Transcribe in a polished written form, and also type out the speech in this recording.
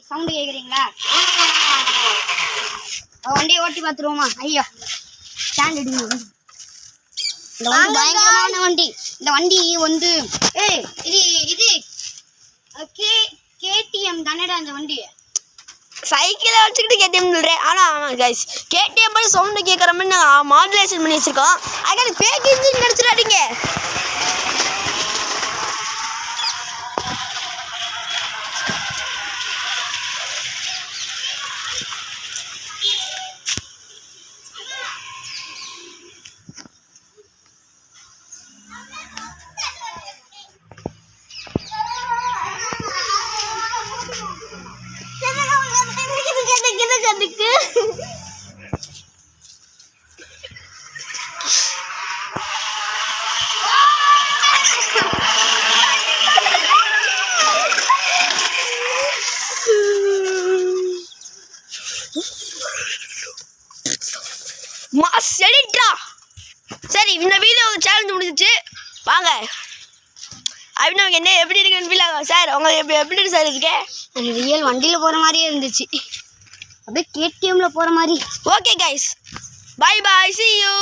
Sound கேட்குறீங்களா? வண்டியை ஓட்டி பார்த்துருவோமா? ஐயா ஸ்டாண்ட் அடிங்க. இந்த வண்டி பயங்கரமான வண்டி. இந்த வண்டி வந்து இது கேடிஎம் தானடா இந்த வண்டி. சைக்கிளை வச்சுக்கிட்டு கேடிஎம் சொல்கிறேன். ஆனால் ஆமாம் கைஸ், கேடிஎம் பண்ணி சவுண்டு கேட்குற மாதிரி நாங்கள் மாடுலேஷன் பண்ணி வச்சுருக்கோம். அதுக்காக ஃபேக் இன்ஜின் கிடச்சிடாதீங்க. சரி, இந்த வீடியோ சேலஞ்சு முடிஞ்சிச்சு. வாங்க அப்படின்னு நமக்கு என்ன எப்படி இருக்குன்னு ஃபீல் ஆகும் சார்? உங்களுக்கு எப்படி சார் இருக்கேன்? ரியல் வண்டியில் போகிற மாதிரியே இருந்துச்சு, அப்படியே கேடிஎம்ல போகிற மாதிரி. Okay guys, bye bye, see you.